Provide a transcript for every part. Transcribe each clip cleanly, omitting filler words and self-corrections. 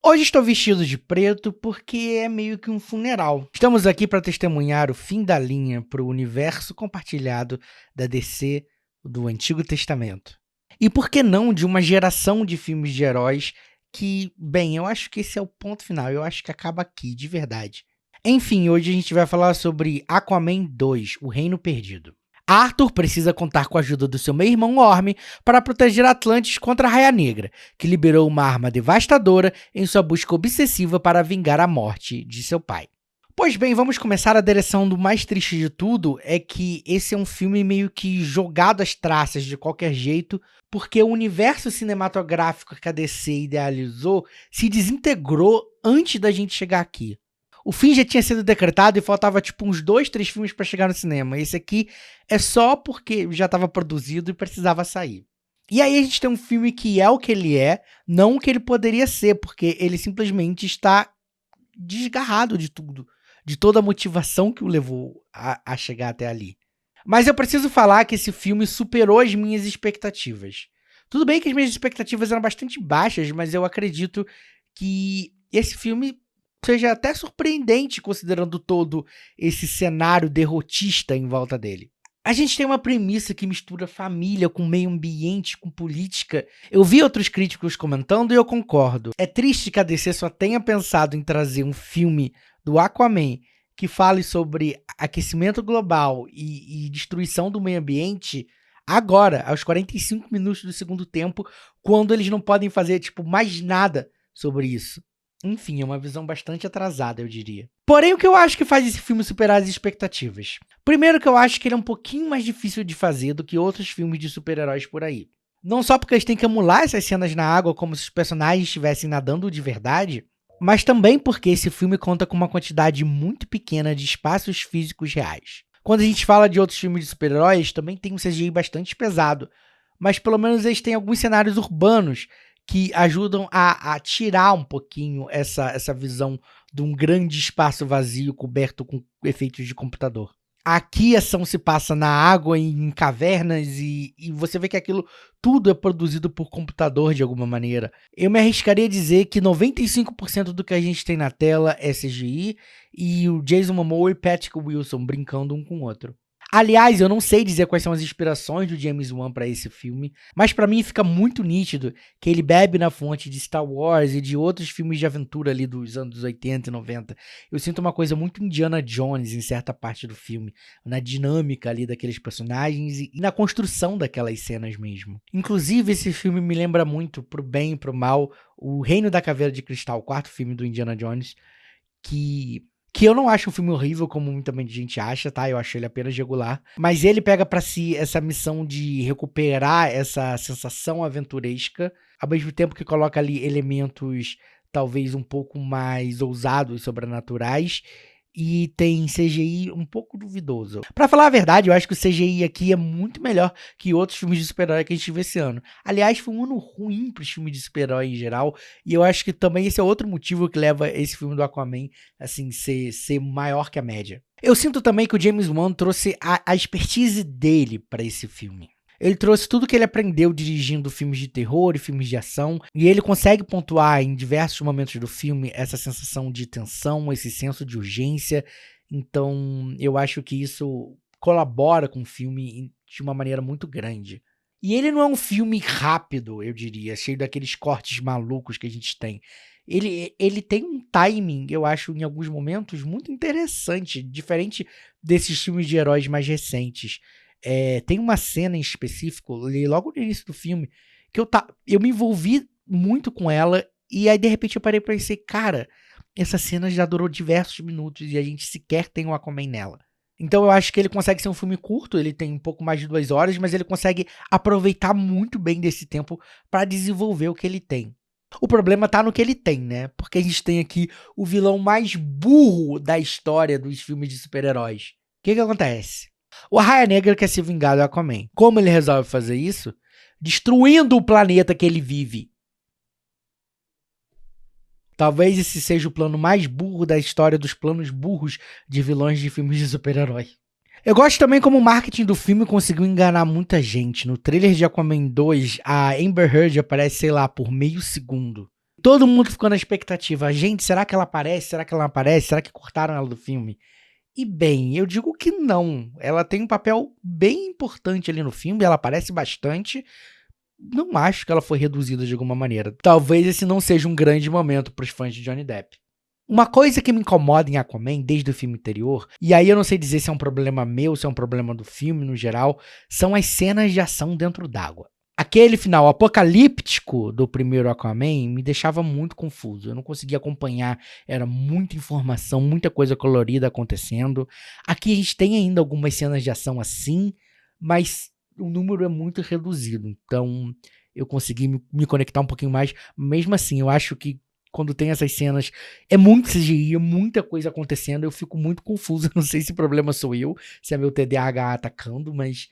Hoje estou vestido de preto porque é meio que um funeral. Estamos aqui para testemunhar o fim da linha para o universo compartilhado da DC do Antigo Testamento. E por que não de uma geração de filmes de heróis que, bem, eu acho que esse é o ponto final, eu acho que acaba aqui, de verdade. Enfim, hoje a gente vai falar sobre Aquaman 2, O Reino Perdido. Arthur precisa contar com a ajuda do seu meio-irmão Orm para proteger Atlantis contra a Raia Negra, que liberou uma arma devastadora em sua busca obsessiva para vingar a morte de seu pai. Pois bem, vamos começar. A direção do mais triste de tudo é que esse é um filme meio que jogado às traças de qualquer jeito, porque o universo cinematográfico que a DC idealizou se desintegrou antes da gente chegar aqui. O fim já tinha sido decretado e faltava tipo uns 2, 3 filmes para chegar no cinema. Esse aqui é só porque já estava produzido e precisava sair. E aí a gente tem um filme que é o que ele é, não o que ele poderia ser, porque ele simplesmente está desgarrado de tudo, de toda a motivação que o levou a chegar até ali. Mas eu preciso falar que esse filme superou as minhas expectativas. Tudo bem que as minhas expectativas eram bastante baixas, mas eu acredito que esse filme seja até surpreendente considerando todo esse cenário derrotista em volta dele. A gente tem uma premissa que mistura família com meio ambiente, com política. Eu vi outros críticos comentando e eu concordo. É triste que a DC só tenha pensado em trazer um filme do Aquaman que fale sobre aquecimento global e destruição do meio ambiente agora, aos 45 minutos do segundo tempo, quando eles não podem fazer mais nada sobre isso. Enfim, é uma visão bastante atrasada, eu diria. Porém, o que eu acho que faz esse filme superar as expectativas? Primeiro que eu acho que ele é um pouquinho mais difícil de fazer do que outros filmes de super-heróis por aí. Não só porque eles têm que emular essas cenas na água como se os personagens estivessem nadando de verdade, mas também porque esse filme conta com uma quantidade muito pequena de espaços físicos reais. Quando a gente fala de outros filmes de super-heróis, também tem um CGI bastante pesado, mas pelo menos eles têm alguns cenários urbanos que ajudam a tirar um pouquinho essa visão de um grande espaço vazio coberto com efeitos de computador. Aqui a ação se passa na água, em cavernas, e você vê que aquilo tudo é produzido por computador de alguma maneira. Eu me arriscaria a dizer que 95% do que a gente tem na tela é CGI e o Jason Momoa e Patrick Wilson brincando um com o outro. Aliás, eu não sei dizer quais são as inspirações do James Wan para esse filme, mas para mim fica muito nítido que ele bebe na fonte de Star Wars e de outros filmes de aventura ali dos anos 80 e 90. Eu sinto uma coisa muito Indiana Jones em certa parte do filme, na dinâmica ali daqueles personagens e na construção daquelas cenas mesmo. Inclusive, esse filme me lembra muito, pro bem e pro mal, o Reino da Caveira de Cristal, o quarto filme do Indiana Jones, que eu não acho um filme horrível, como muita gente acha, tá? Eu acho ele apenas regular. Mas ele pega pra si essa missão de recuperar essa sensação aventuresca, ao mesmo tempo que coloca ali elementos talvez um pouco mais ousados, sobrenaturais, e tem CGI um pouco duvidoso. Pra falar a verdade, eu acho que o CGI aqui é muito melhor que outros filmes de super-herói que a gente viu esse ano. Aliás, foi um ano ruim pros filmes de super-herói em geral, e eu acho que também esse é outro motivo que leva esse filme do Aquaman, assim, ser maior que a média. Eu sinto também que o James Wan trouxe a expertise dele pra esse filme. Ele trouxe tudo que ele aprendeu dirigindo filmes de terror e filmes de ação, e ele consegue pontuar em diversos momentos do filme essa sensação de tensão, esse senso de urgência. Então, eu acho que isso colabora com o filme de uma maneira muito grande. E ele não é um filme rápido, eu diria, cheio daqueles cortes malucos que a gente tem. Ele tem um timing, eu acho, em alguns momentos, muito interessante, diferente desses filmes de heróis mais recentes. Tem uma cena em específico, logo no início do filme, que eu me envolvi muito com ela, e aí de repente eu parei pra pensar, cara, essa cena já durou diversos minutos e a gente sequer tem o Aquaman nela. Então eu acho que ele consegue ser um filme curto, ele tem um pouco mais de 2 horas, mas ele consegue aproveitar muito bem desse tempo pra desenvolver o que ele tem. O problema tá no que ele tem, né? Porque a gente tem aqui o vilão mais burro da história dos filmes de super-heróis. O que acontece? O Raia Negra quer se vingar do Aquaman. Como ele resolve fazer isso? Destruindo o planeta que ele vive. Talvez esse seja o plano mais burro da história dos planos burros de vilões de filmes de super-herói. Eu gosto também como o marketing do filme conseguiu enganar muita gente. No trailer de Aquaman 2, a Amber Heard aparece, sei lá, por meio segundo. Todo mundo ficou na expectativa. Gente, será que ela aparece? Será que ela não aparece? Será que cortaram ela do filme? E bem, eu digo que não. Ela tem um papel bem importante ali no filme, ela aparece bastante. Não acho que ela foi reduzida de alguma maneira. Talvez esse não seja um grande momento para os fãs de Johnny Depp. Uma coisa que me incomoda em Aquaman, desde o filme anterior, e aí eu não sei dizer se é um problema meu, se é um problema do filme no geral, são as cenas de ação dentro d'água. Aquele final apocalíptico do primeiro Aquaman me deixava muito confuso. Eu não conseguia acompanhar, era muita informação, muita coisa colorida acontecendo. Aqui a gente tem ainda algumas cenas de ação assim, mas o número é muito reduzido. Então eu consegui me conectar um pouquinho mais. Mesmo assim, eu acho que quando tem essas cenas, é muito CGI, é muita coisa acontecendo, eu fico muito confuso. Não sei se o problema sou eu, se é meu TDAH atacando, mas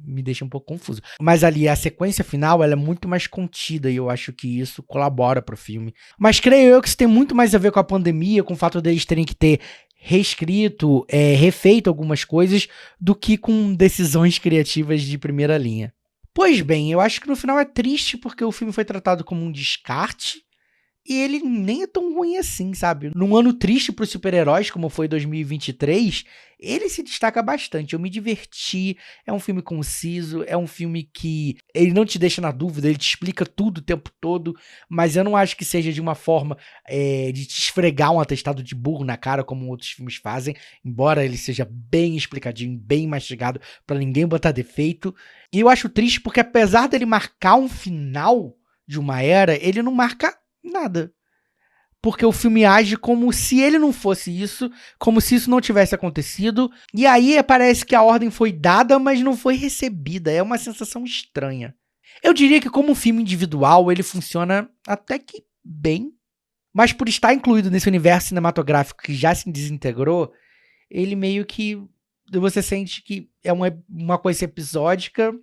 me deixa um pouco confuso. Mas ali, a sequência final, ela é muito mais contida e eu acho que isso colabora pro filme. Mas creio eu que isso tem muito mais a ver com a pandemia, com o fato deles terem que ter reescrito, refeito algumas coisas, do que com decisões criativas de primeira linha. Pois bem, eu acho que no final é triste porque o filme foi tratado como um descarte, e ele nem é tão ruim assim, sabe? Num ano triste pros super-heróis, como foi 2023, ele se destaca bastante. Eu me diverti, é um filme conciso, é um filme que ele não te deixa na dúvida, ele te explica tudo o tempo todo, mas eu não acho que seja de uma forma de te esfregar um atestado de burro na cara, como outros filmes fazem, embora ele seja bem explicadinho, bem mastigado, pra ninguém botar defeito. E eu acho triste porque apesar dele marcar um final de uma era, ele não marca nada. Porque o filme age como se ele não fosse isso, como se isso não tivesse acontecido. E aí parece que a ordem foi dada, mas não foi recebida. É uma sensação estranha. Eu diria que como um filme individual, ele funciona até que bem. Mas por estar incluído nesse universo cinematográfico que já se desintegrou, ele meio que... você sente que é uma coisa episódica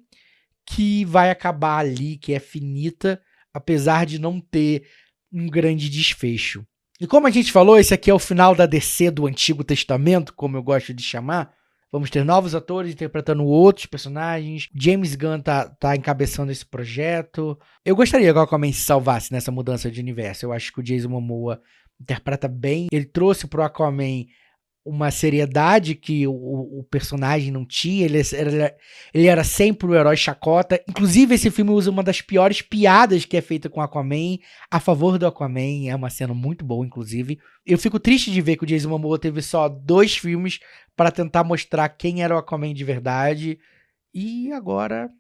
que vai acabar ali, que é finita, apesar de não ter um grande desfecho. E como a gente falou, esse aqui é o final da DC do Antigo Testamento, como eu gosto de chamar. Vamos ter novos atores interpretando outros personagens. James Gunn tá encabeçando esse projeto. Eu gostaria que o Aquaman se salvasse nessa mudança de universo. Eu acho que o Jason Momoa interpreta bem. Ele trouxe pro Aquaman uma seriedade que o personagem não tinha, ele era sempre o herói chacota. Inclusive, esse filme usa uma das piores piadas que é feita com Aquaman a favor do Aquaman, é uma cena muito boa, inclusive. Eu fico triste de ver que o Jason Momoa teve só 2 filmes para tentar mostrar quem era o Aquaman de verdade, e agora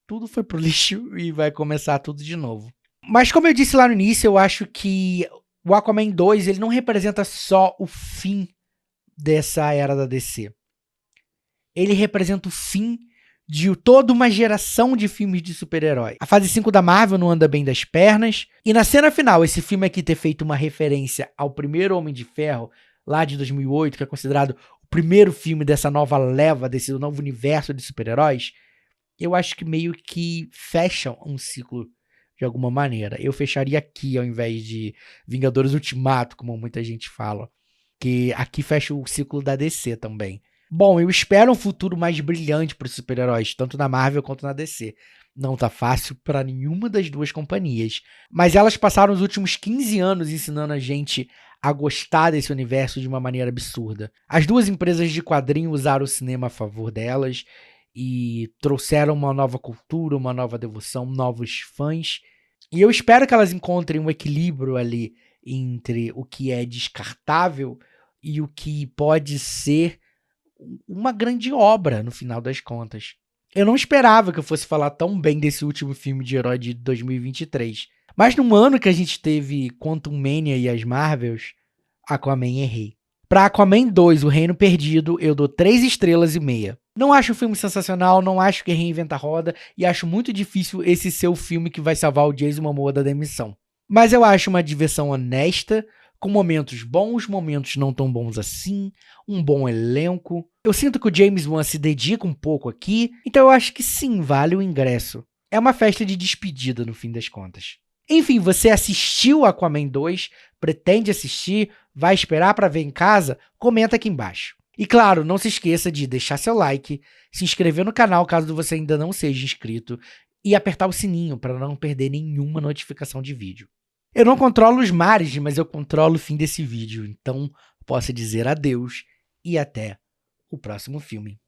tudo foi pro lixo e vai começar tudo de novo. Mas como eu disse lá no início, eu acho que o Aquaman 2, ele não representa só o fim dessa era da DC. Ele representa o fim de toda uma geração de filmes de super-herói. A fase 5 da Marvel não anda bem das pernas, e na cena final, esse filme aqui ter feito uma referência ao primeiro Homem de Ferro, lá de 2008, que é considerado o primeiro filme dessa nova leva, desse novo universo de super-heróis, eu acho que meio que fecha um ciclo de alguma maneira. Eu fecharia aqui ao invés de Vingadores Ultimato, como muita gente fala. Que aqui fecha o ciclo da DC também. Bom, eu espero um futuro mais brilhante para os super-heróis, tanto na Marvel quanto na DC. Não tá fácil para nenhuma das duas companhias, mas elas passaram os últimos 15 anos ensinando a gente a gostar desse universo de uma maneira absurda. As duas empresas de quadrinho usaram o cinema a favor delas e trouxeram uma nova cultura, uma nova devoção, novos fãs. E eu espero que elas encontrem um equilíbrio ali entre o que é descartável e o que pode ser uma grande obra, no final das contas. Eu não esperava que eu fosse falar tão bem desse último filme de herói de 2023. Mas num ano que a gente teve Quantum Mania e as Marvels, Aquaman errei. Pra Aquaman 2, O Reino Perdido, eu dou 3 estrelas e meia. Não acho o filme sensacional, não acho que reinventa a roda, e acho muito difícil esse ser o filme que vai salvar o Jason Momoa da demissão. Mas eu acho uma diversão honesta, com momentos bons, momentos não tão bons assim, um bom elenco. Eu sinto que o James Wan se dedica um pouco aqui, então eu acho que sim, vale o ingresso. É uma festa de despedida no fim das contas. Enfim, você assistiu Aquaman 2, pretende assistir, vai esperar para ver em casa? Comenta aqui embaixo. E claro, não se esqueça de deixar seu like, se inscrever no canal caso você ainda não seja inscrito e apertar o sininho para não perder nenhuma notificação de vídeo. Eu não controlo os mares, mas eu controlo o fim desse vídeo. Então, posso dizer adeus e até o próximo filme.